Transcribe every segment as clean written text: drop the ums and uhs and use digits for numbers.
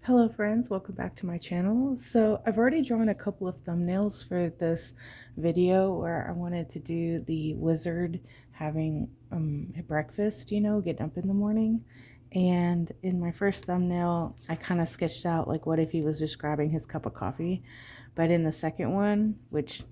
Hello friends, welcome back to my channel. So I've already drawn a couple of thumbnails for this video where I wanted to do the wizard having a breakfast, getting up in the morning. And in my first thumbnail, I kind of sketched out like what if he was just grabbing his cup of coffee. But in the second one, which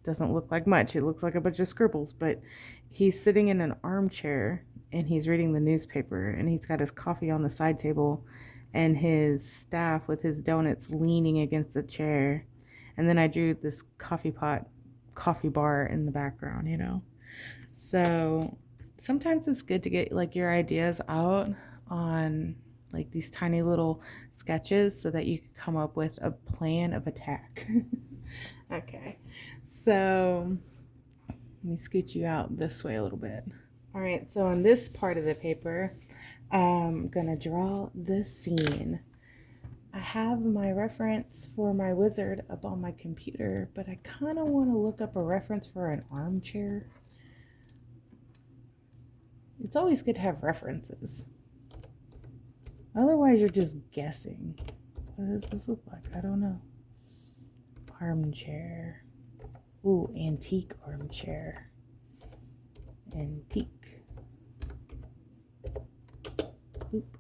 doesn't look like much, it looks like a bunch of scribbles, but he's sitting in an armchair and he's reading the newspaper and he's got his coffee on the side table and his staff with his donuts leaning against the chair. And then I drew this coffee bar in the background. So sometimes it's good to get like your ideas out on like these tiny little sketches so that you can come up with a plan of attack. Okay, so let me scoot you out this way a little bit. All right, so on this part of the paper, I'm gonna draw this scene. I have my reference for my wizard up on my computer, but I kind of want to look up a reference for an armchair. It's always good to have references. Otherwise, you're just guessing. What does this look like? I don't know. Armchair. Ooh, antique armchair. Antique. Oop.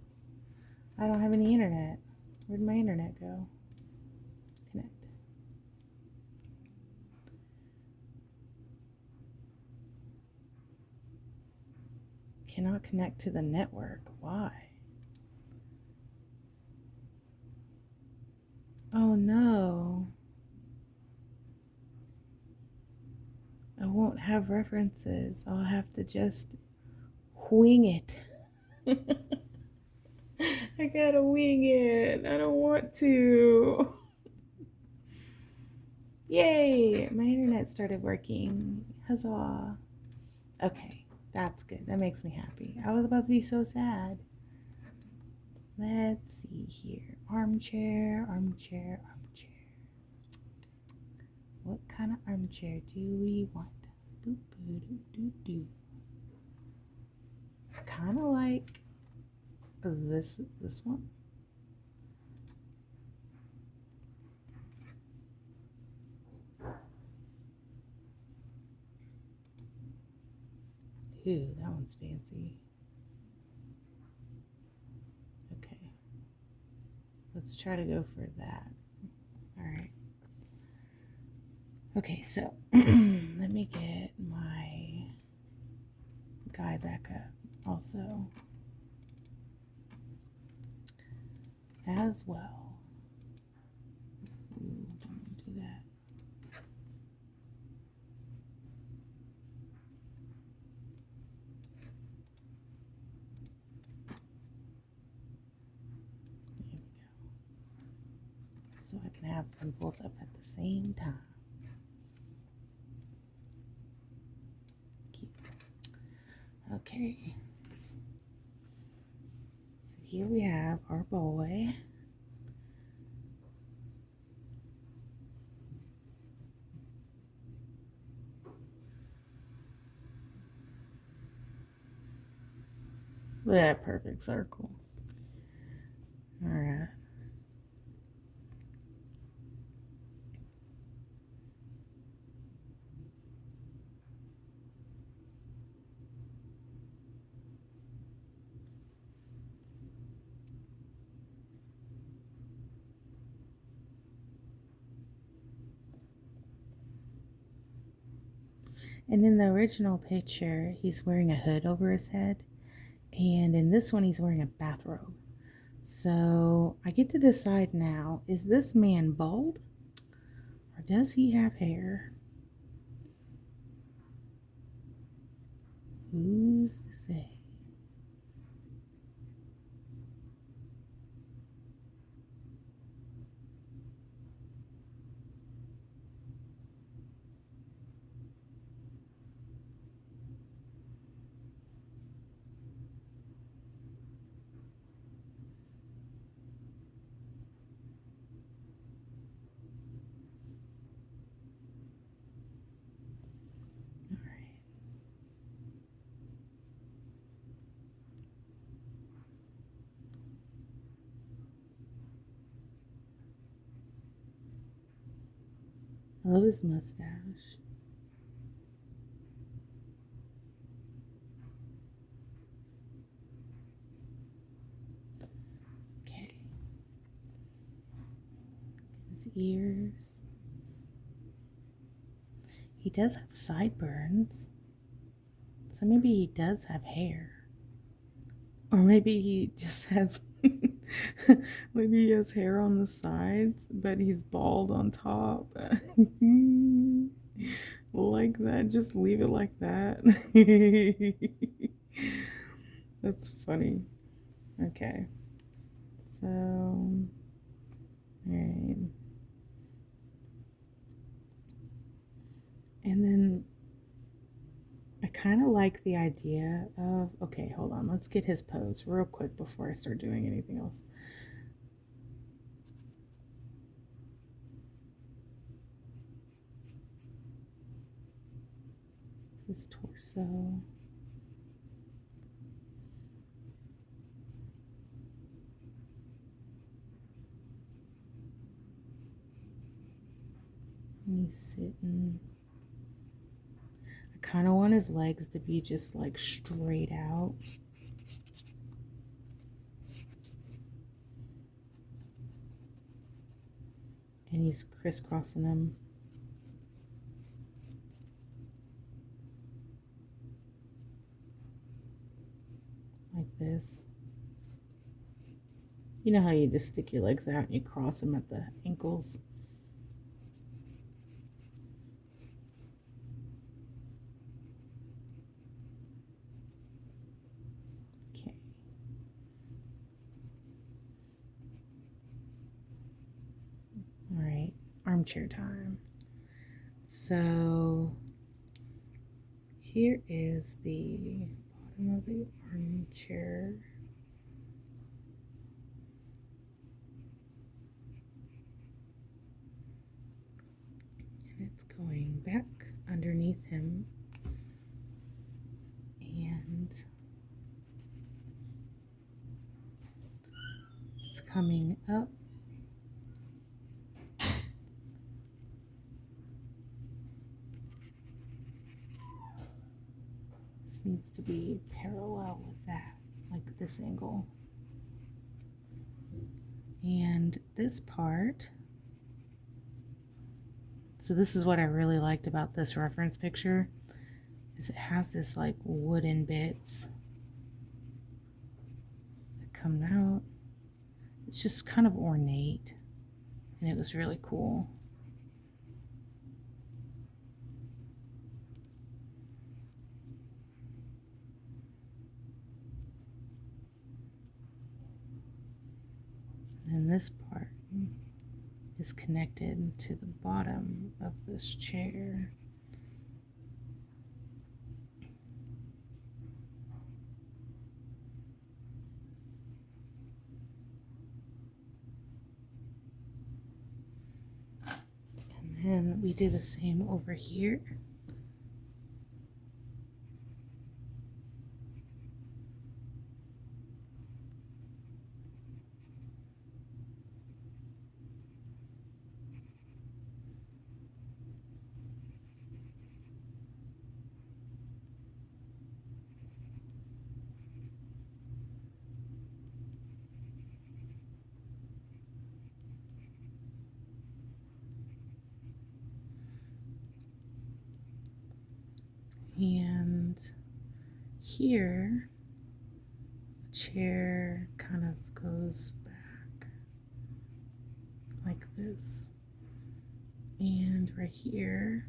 I don't have any internet. Where'd my internet go? Connect. Cannot connect to the network. Why? Oh no. I won't have references. I'll have to just wing it. I gotta wing it. I don't want to. Yay! My internet started working. Huzzah. Okay, that's good. That makes me happy. I was about to be so sad. Let's see here. Armchair, armchair, armchair. What kind of armchair do we want? Boop, boo, doo, doo, doo. Kind of like this one. Ooh, that one's fancy. Okay. Let's try to go for that. All right. Okay, so let me get my guy back up also as well. Ooh, don't do that. There we go. So I can have them both up at the same time. Cute. Okay. So here we have our boy. Look at that perfect circle. All right. And in the original picture, he's wearing a hood over his head. And in this one, he's wearing a bathrobe. So I get to decide now, is this man bald? Or does he have hair? Who's to say? All right. love his mustache. Okay. His ears. He does have sideburns. So maybe he does have hair. Or maybe he just has maybe he has hair on the sides, but he's bald on top. Like that. Just leave it like that. That's funny. Okay. So, alright. And then I kind of like the idea of, okay, hold on. Let's get his pose real quick before I start doing anything else. His torso. And he's sitting. I kind of want his legs to be just like straight out. And he's crisscrossing them. Like this. You know how you just stick your legs out and you cross them at the ankles? Okay. All right, armchair time. So here is the bottom of the armchair. And it's going back underneath him. And it's coming up. This needs to be parallel with that, like this angle. And this part, so this is what I really liked about this reference picture, is it has this like wooden bits that come out. It's just kind of ornate, and it was really cool. And this part is connected to the bottom of this chair. And then we do the same over here. And here, the chair kind of goes back like this. And right here,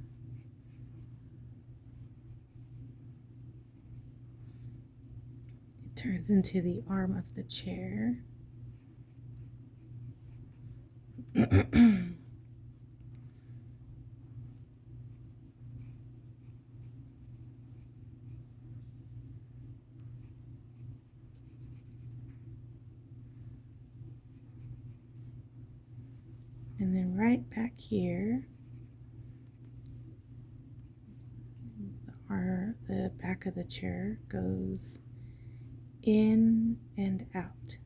it turns into the arm of the chair. And then right back here, the back of the chair goes in and out.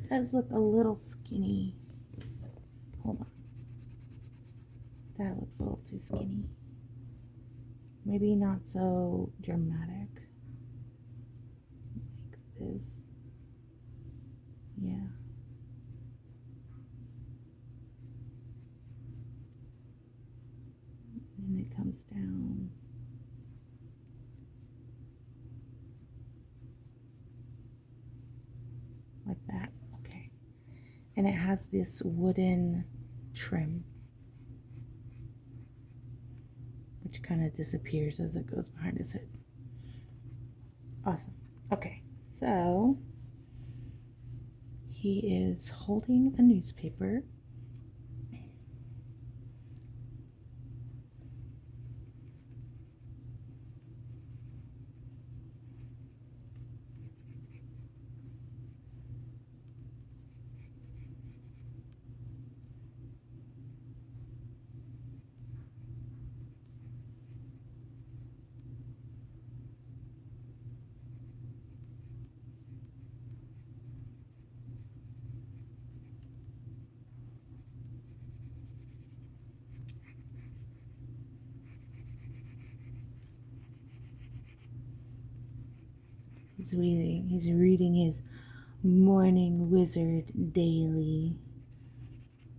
does look a little skinny. Hold on. That looks a little too skinny. Maybe not so dramatic. Like this. Yeah. And it comes down. Like that. Okay. And it has this wooden trim, which kind of disappears as it goes behind his head. Awesome. Okay, so he is holding a newspaper. He's reading his Morning Wizard Daily.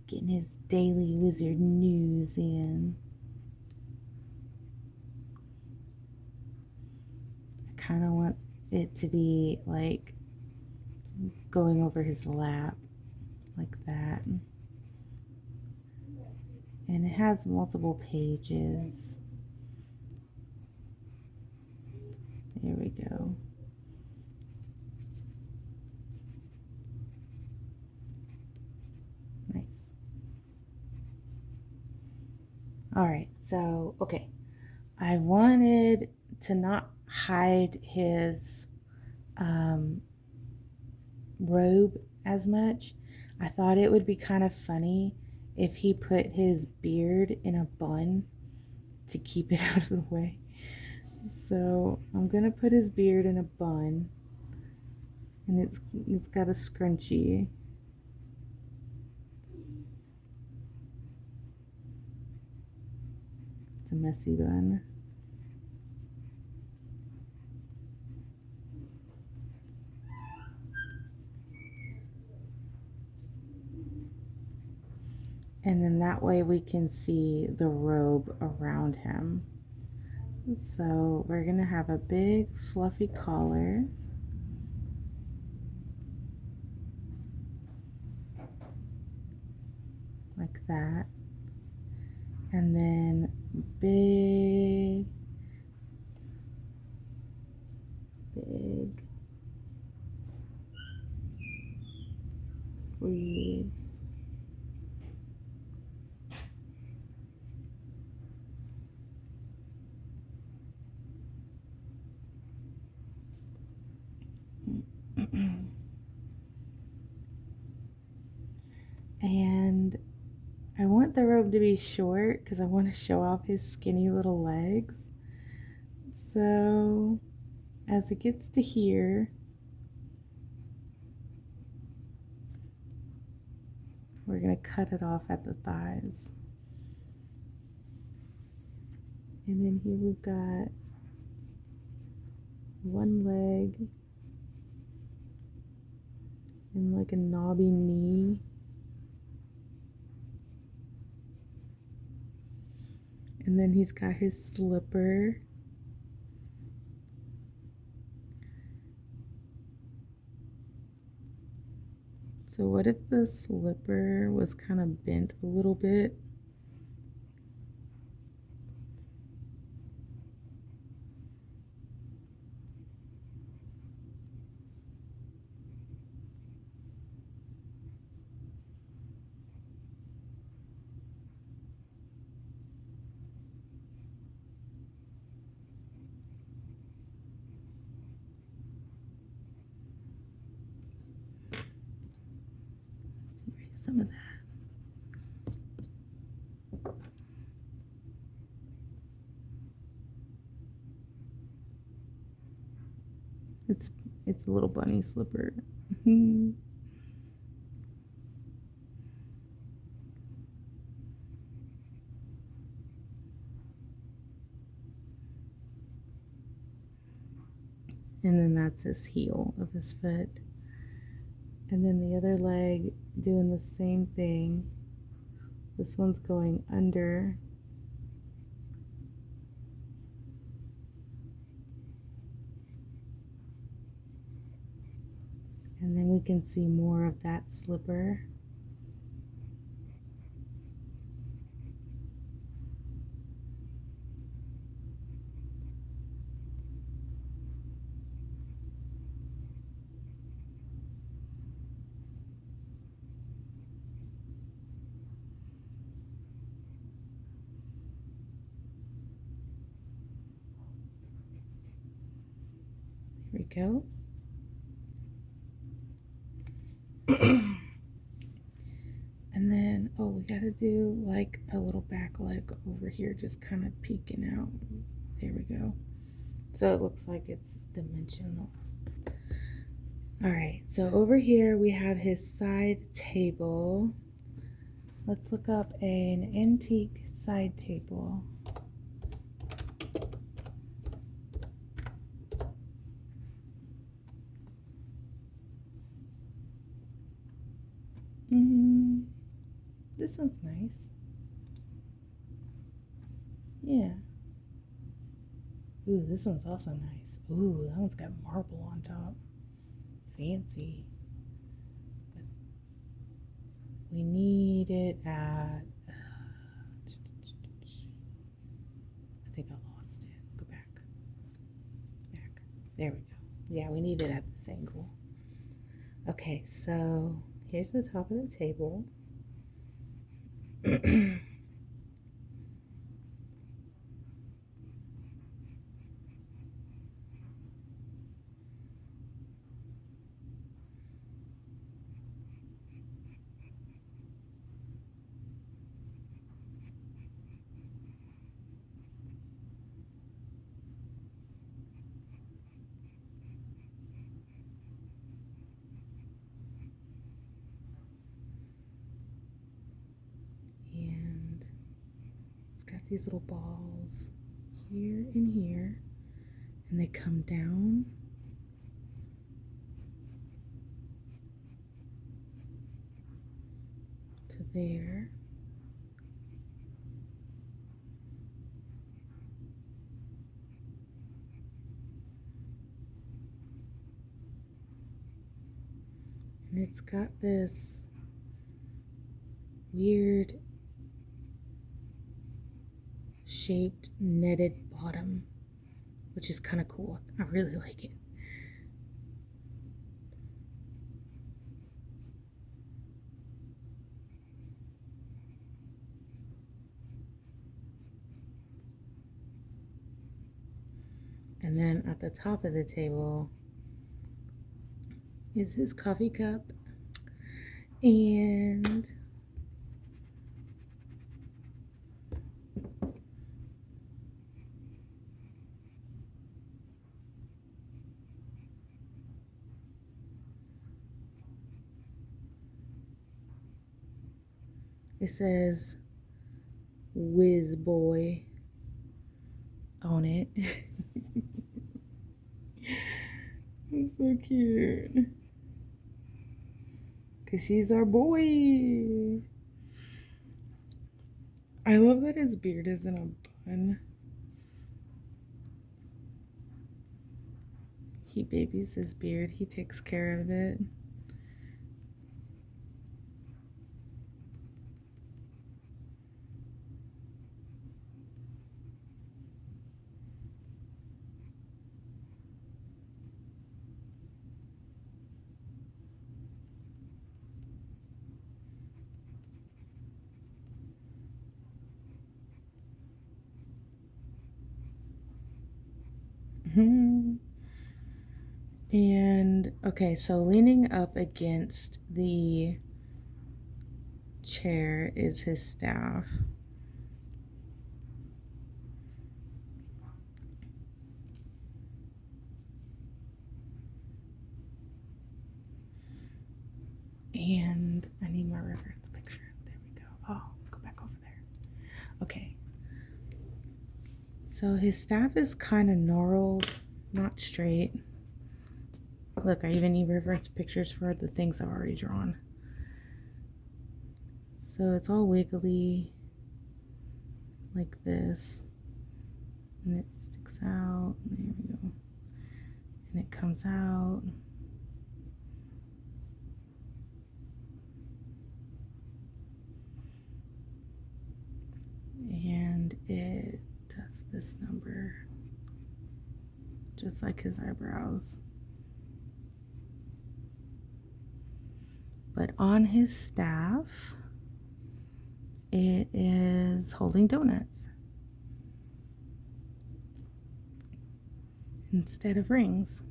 Getting his daily wizard news in. I kind of want it to be like going over his lap, like that. And it has multiple pages. There we go. Nice. All right, so, okay. I wanted to not hide his robe as much. I thought it would be kind of funny if he put his beard in a bun to keep it out of the way. So I'm gonna put his beard in a bun, and it's got a scrunchie. It's a messy bun. And then that way we can see the robe around him. So we're gonna have a big fluffy collar. Like that. And then big sleeves. And I want the robe to be short because I want to show off his skinny little legs. So as it gets to here, we're going to cut it off at the thighs. And then here we've got one leg and like a knobby knee. And then he's got his slipper. So what if the slipper was kind of bent a little bit? Some of that. It's a little bunny slipper. And then that's his heel of his foot. And then the other leg doing the same thing. This one's going under. And then we can see more of that slipper. Here we go. And then, oh, we gotta do like a little back leg over here, just kind of peeking out. There we go. So it looks like it's dimensional. All right, so over here we have his side table. Let's look up an antique side table. This one's nice. Yeah. Ooh, this one's also nice. Ooh, that one's got marble on top. Fancy. But we need it at... I think I lost it. Go back. Back. There we go. Yeah, we need it at this angle. Okay, so here's the top of the table. And it's got these little balls here and here, and they come down to there. And it's got this weird shaped netted bottom, which is kind of cool. I really like it. And then at the top of the table is his coffee cup, and it says Wiz Boi on it. It's so cute. Because he's our boy. I love that his beard is in a bun. He babies his beard. He takes care of it. And okay, so leaning up against the chair is his staff. And I need my reference picture. There we go. Oh, go back over there. Okay. So his staff is kind of gnarled, not straight. Look, I even need reference pictures for the things I've already drawn. So it's all wiggly like this, and it sticks out. There we go. And it comes out. And it does this number, just like his eyebrows. But on his staff, it is holding donuts instead of rings.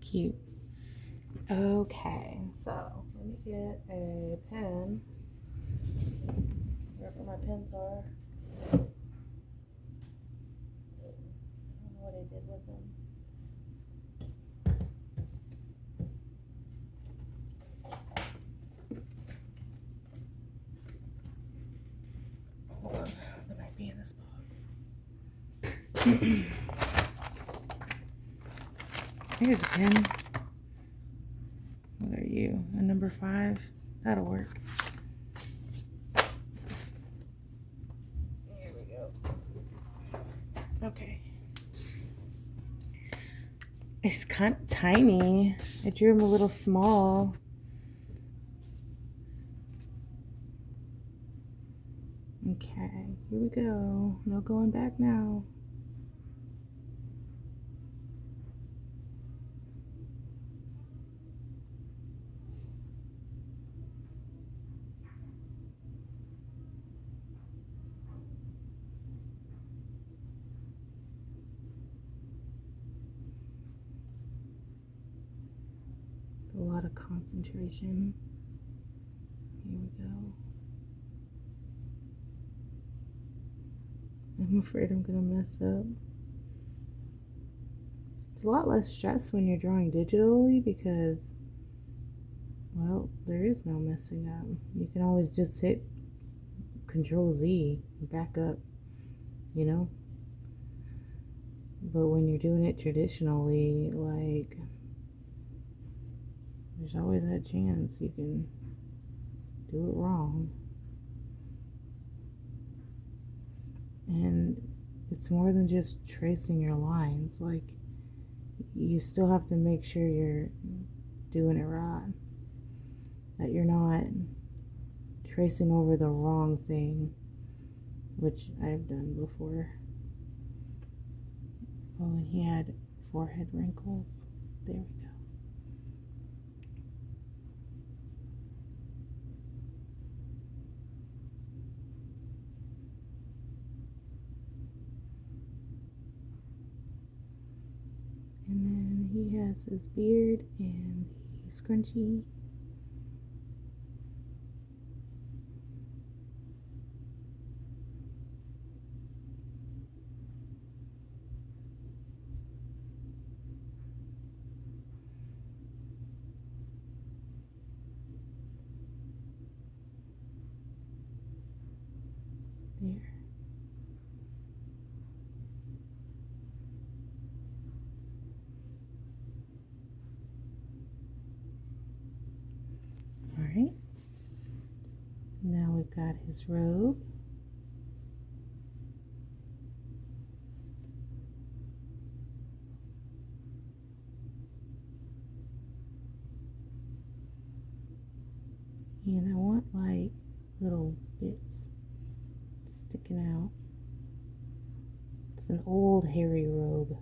Cute. Okay, so let me get a pen. Wherever my pens are. I don't know what I did with them. Hold on, they might be in this box. Here's a pen. What are you? A number 5? That'll work. There we go. Okay. It's kind of tiny. I drew him a little small. Okay, here we go. No going back now. A lot of concentration. Here we go. I'm afraid I'm gonna mess up. It's a lot less stress when you're drawing digitally because, well, there is no messing up. You can always just hit Control Z and back up, you know? But when you're doing it traditionally, like, there's always that chance you can do it wrong. And it's more than just tracing your lines. Like, you still have to make sure you're doing it right. That you're not tracing over the wrong thing, which I've done before. Oh, and he had forehead wrinkles. There we go. And then he has his beard and the scrunchie. There. All right. Now we've got his robe. And I want like little bits sticking out. It's an old hairy robe.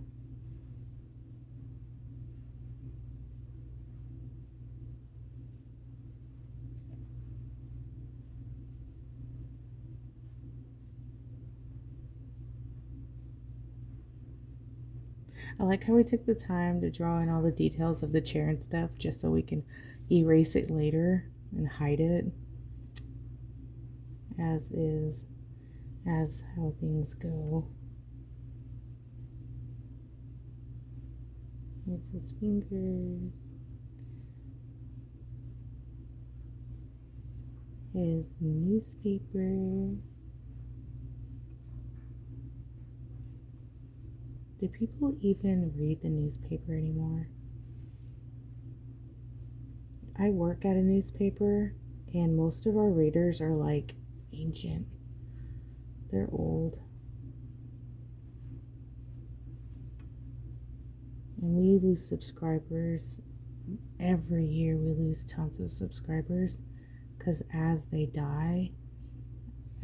I like how we took the time to draw in all the details of the chair and stuff just so we can erase it later and hide it. as is, as how things go. Here's his fingers, his newspaper. Do people even read the newspaper anymore? I work at a newspaper, and most of our readers are like ancient. They're old. And we lose subscribers. Every year we lose tons of subscribers because as they die,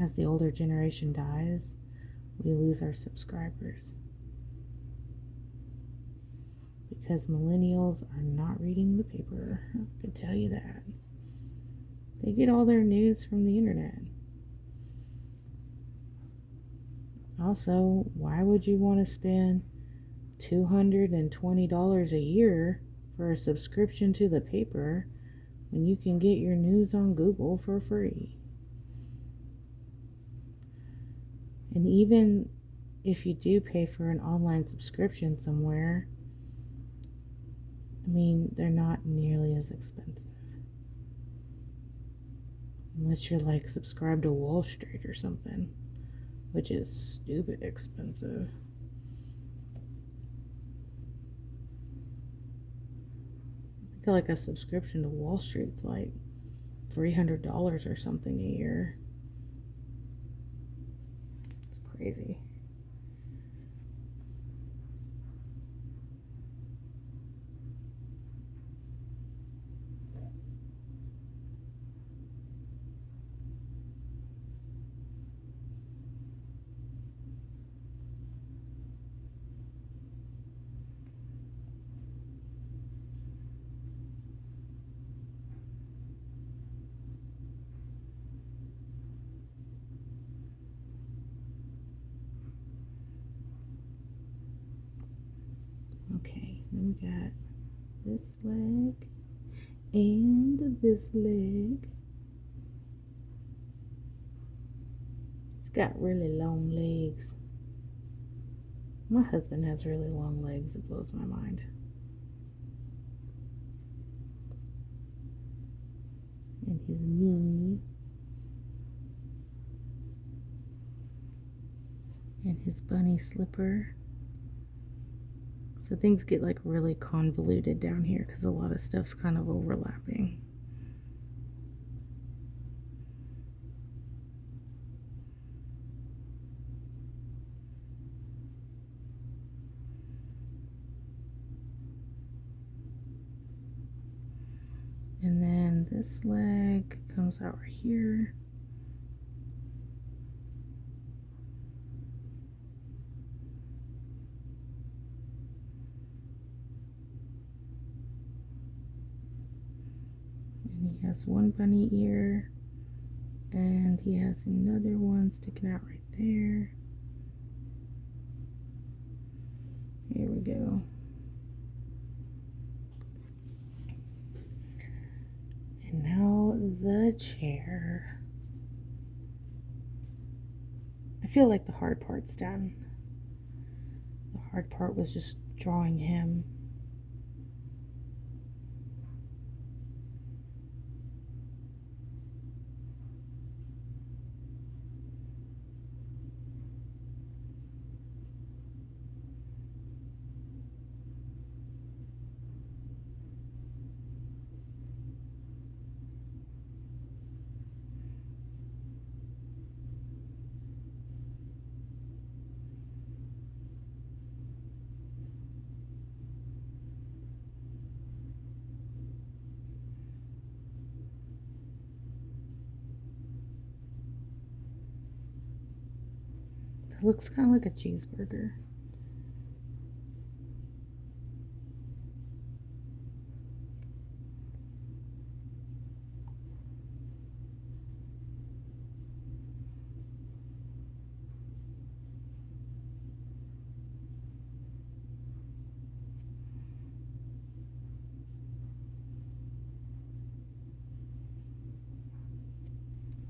as the older generation dies, we lose our subscribers. Because millennials are not reading the paper. I can tell you that. They get all their news from the internet. Also, why would you want to spend $220 a year for a subscription to the paper when you can get your news on Google for free? And even if you do pay for an online subscription somewhere, I mean, they're not nearly as expensive. Unless you're like subscribed to Wall Street or something, which is stupid expensive. I feel like a subscription to Wall Street's like $300 or something a year. It's crazy. Okay, then we got this leg and this leg. He's got really long legs. My husband has really long legs. It blows my mind. And his knee. And his bunny slipper. So things get like really convoluted down here because a lot of stuff's kind of overlapping. And then this leg comes out right here. And he has one bunny ear. And he has another one sticking out right there. Here we go. And now the chair. I feel like the hard part's done. The hard part was just drawing him. It looks kind of like a cheeseburger.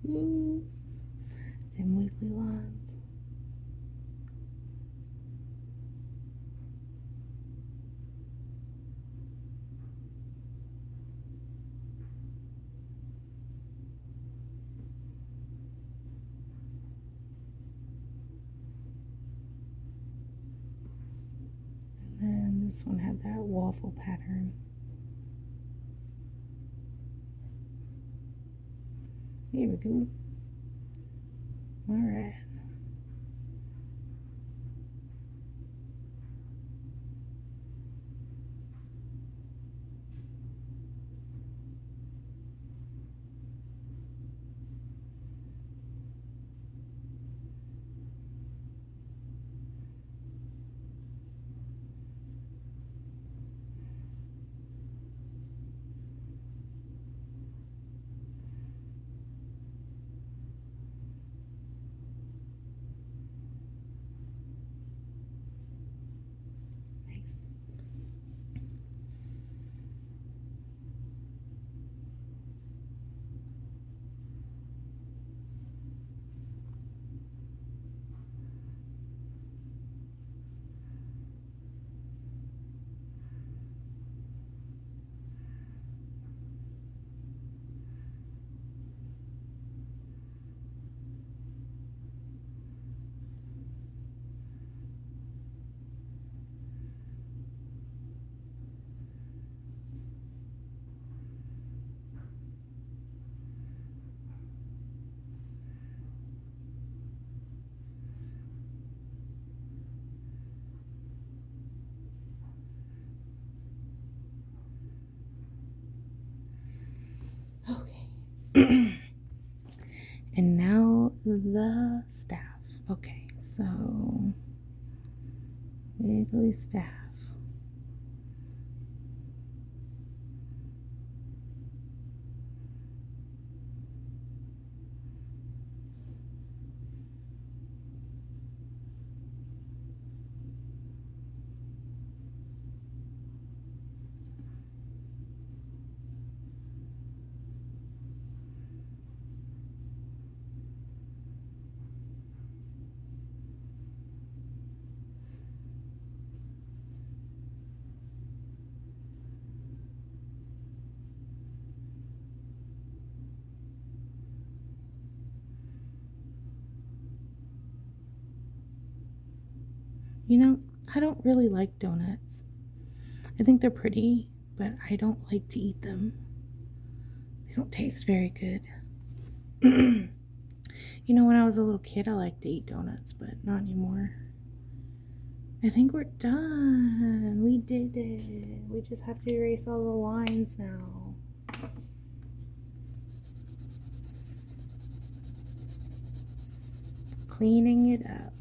Ooh. squiggly lines. And this one had that waffle pattern. Here we go. All right. Nice. Okay. And now the staff. Okay, so wiggly staff. You know, I don't really like donuts. I think they're pretty, but I don't like to eat them. They don't taste very good. You know, when I was a little kid, I liked to eat donuts, but not anymore. I think we're done. We did it. We just have to erase all the lines now. Cleaning it up.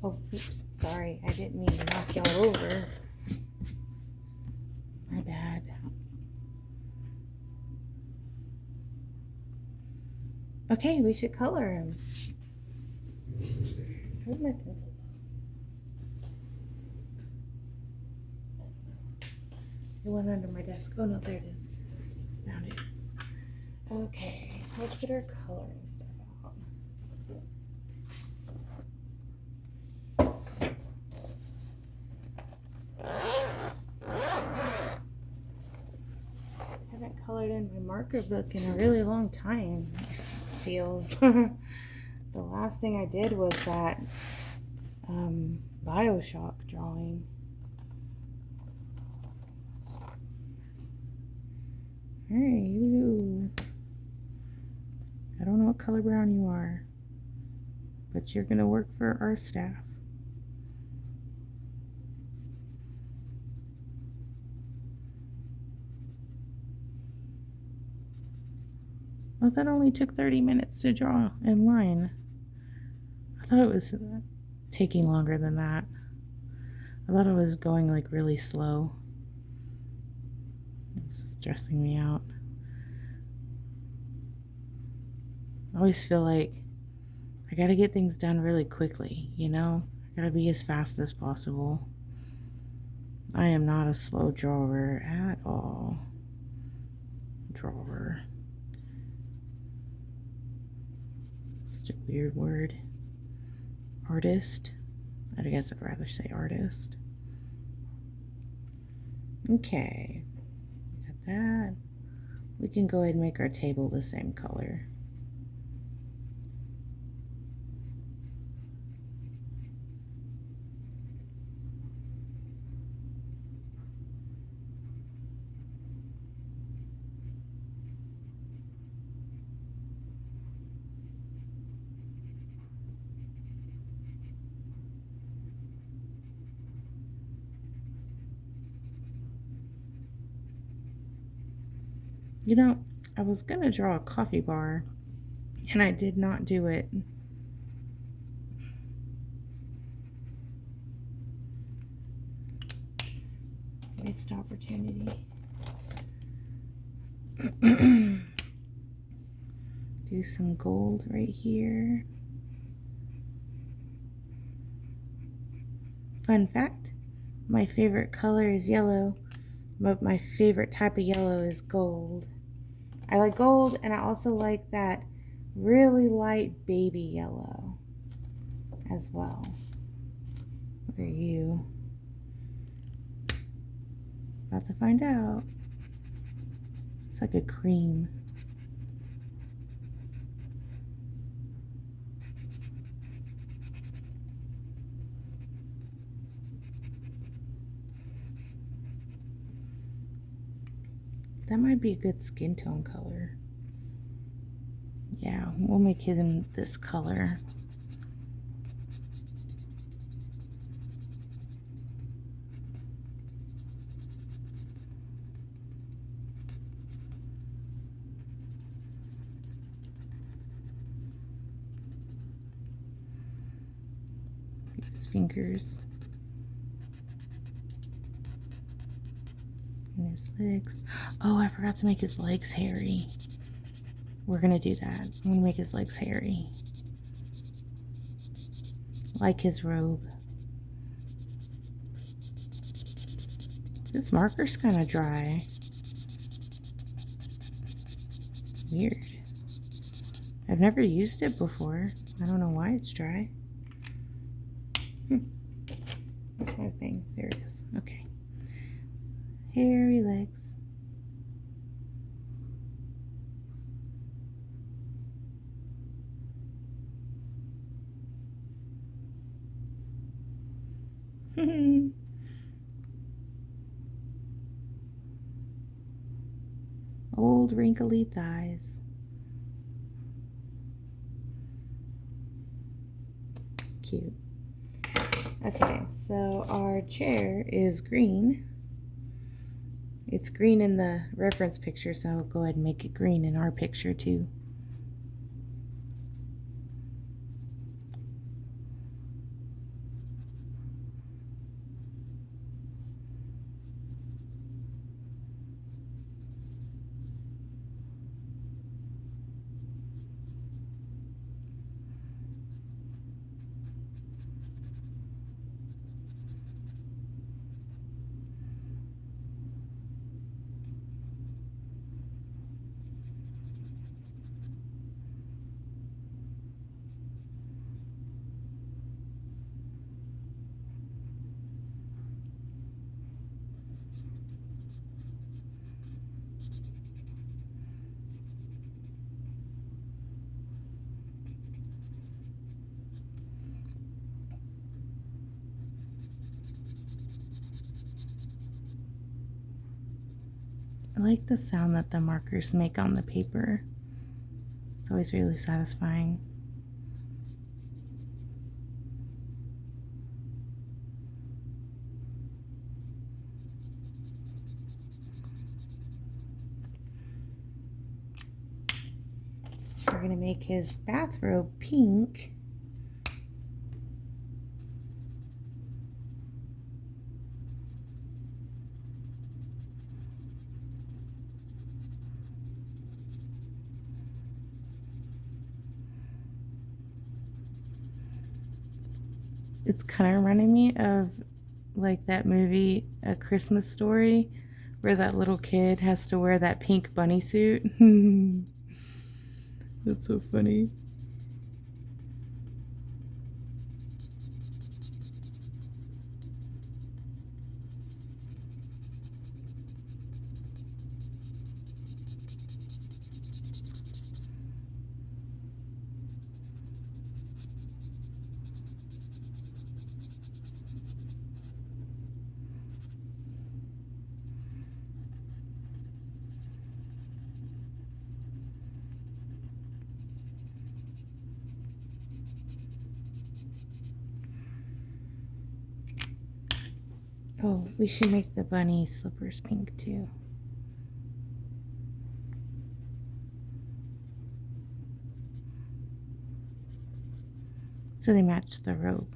Oh, oops, sorry, I didn't mean to knock y'all over. My bad. Okay, we should color him. Where's my pencil? It went under my desk. Oh no, there it is. Found it. Okay, let's get our coloring stuff out. I haven't colored in my marker book in a really long time, it feels. The last thing I did was that Bioshock drawing. Alright, you. I don't know what color brown you are, but you're gonna work for our staff. Well, that only took 30 minutes to draw in line. I thought it was taking longer than that. I thought it was going like really slow. It's stressing me out. I always feel like I gotta get things done really quickly, you know? I gotta be as fast as possible. I am not a slow drawer at all. Drawer. Such a weird word. Artist. I guess I'd rather say artist. Okay. Got that. We can go ahead and make our table the same color. You know, I was gonna draw a coffee bar and I did not do it. Missed opportunity. Do some gold right here. Fun fact, my favorite color is yellow, but my favorite type of yellow is gold. I like gold, and I also like that really light baby yellow as well. What are you? About to find out. It's like a cream. That might be a good skin tone color. Yeah, we'll make him this color. His fingers. And his legs. Oh, I forgot to make his legs hairy. We're gonna do that. I'm gonna make his legs hairy. Like his robe. This marker's kind of dry. Weird. I've never used it before. I don't know why it's dry. Where's my thing? There it is. Okay. Hairy legs. Old wrinkly thighs. Cute. Okay, so our chair is green. It's green in the reference picture, so I'll go ahead and make it green in our picture too. I like the sound that the markers make on the paper. It's always really satisfying. We're gonna make his bathrobe pink. It's kind of reminding me of like that movie, A Christmas Story, where that little kid has to wear that pink bunny suit. That's so funny. Oh, we should make the bunny slippers pink too. So they match the robe.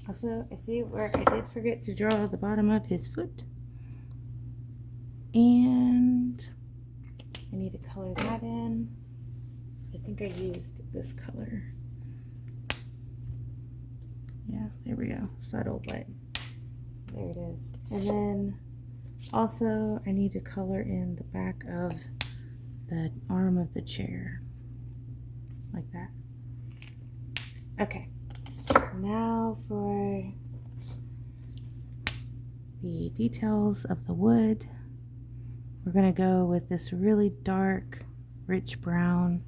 Also, I see where I did forget to draw the bottom of his foot. And I need to color that in. I think I used this color. Yeah, there we go. Subtle, but there it is. And then also I need to color in the back of the arm of the chair. Like that. Okay. Now for the details of the wood. We're going to go with this really dark, rich brown.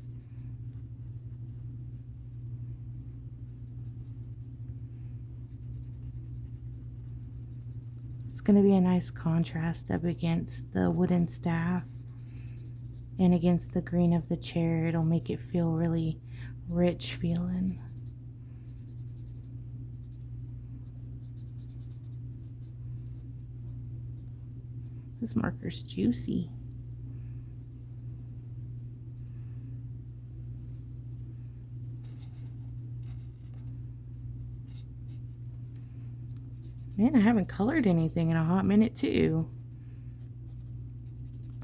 It's going to be a nice contrast up against the wooden staff and against the green of the chair. It'll make it feel really rich feeling. This marker's juicy. Man, I haven't colored anything in a hot minute too.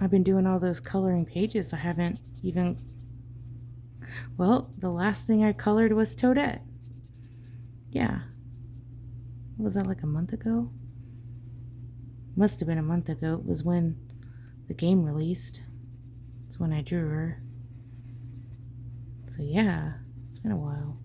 I've been doing all those coloring pages. I haven't even... Well, the last thing I colored was Toadette. Yeah. Was that like a month ago? Must have been a month ago. It was when the game released. It's when I drew her. So yeah, it's been a while.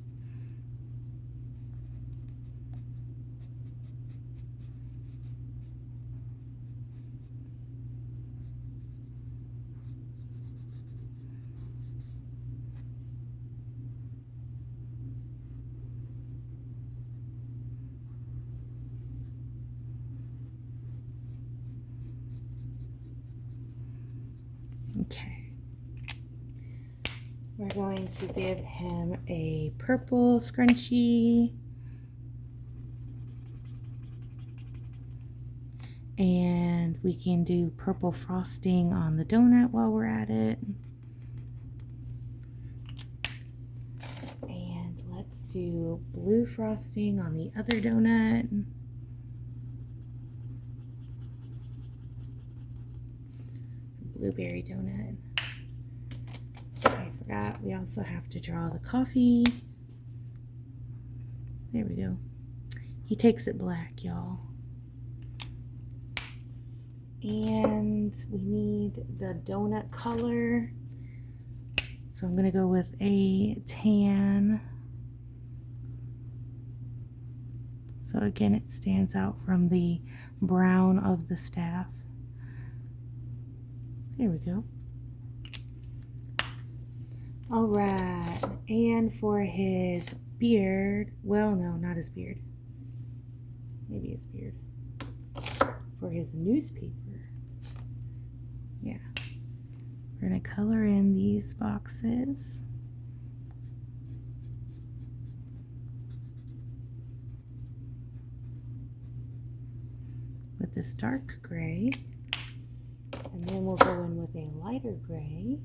Okay. We're going to give him a purple scrunchie. And we can do purple frosting on the donut while we're at it. And let's do blue frosting on the other donut. Blueberry donut. I forgot we also have to draw the coffee. There we go. He takes it black, y'all. And we need the donut color. So I'm going to go with a tan. So again, it stands out from the brown of the staff. There we go. All right, and for his beard, well, no, not his beard. Maybe his beard. For his newspaper. Yeah. We're gonna color in these boxes. With this dark gray. And then we'll go in with a lighter gray.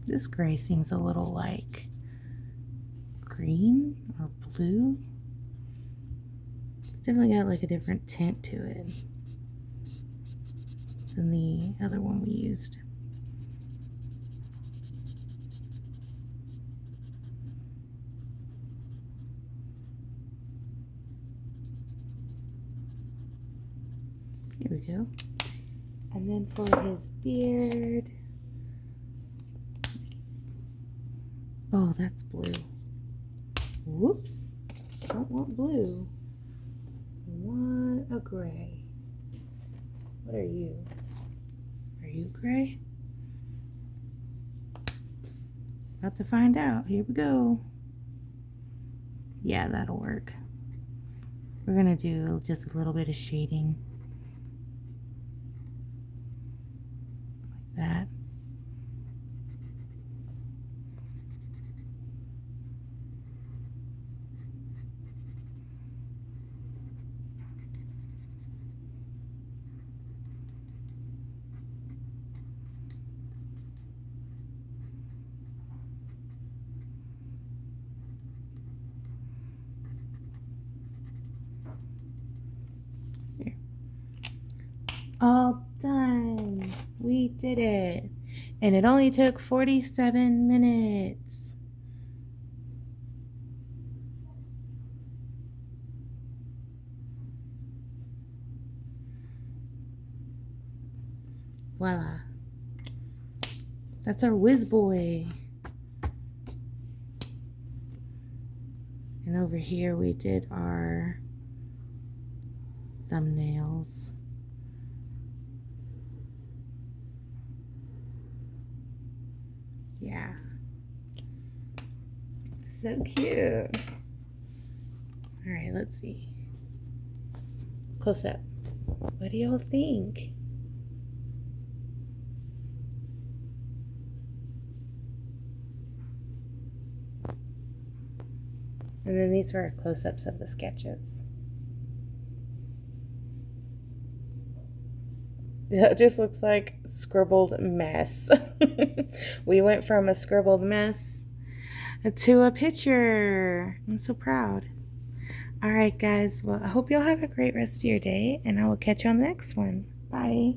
This gray seems a little like green or blue. It's definitely got like a different tint to it than the other one we used. Here we go. And then for his beard, oh, that's blue. Whoops, don't want blue. I want a gray. What are you? Are you gray? About to find out. Here we go. Yeah, that'll work. We're gonna do just a little bit of shading. Like that. All done. We did it. And it only took 47 minutes. Voila. That's our Wiz Boi. And over here we did our thumbnails. Yeah. So cute. All right, let's see. Close up. What do y'all think? And then these were our close-ups of the sketches. That just looks like scribbled mess. We went from a scribbled mess to a picture. I'm so proud. All right, guys. Well, I hope y'all have a great rest of your day, and I will catch you on the next one. Bye.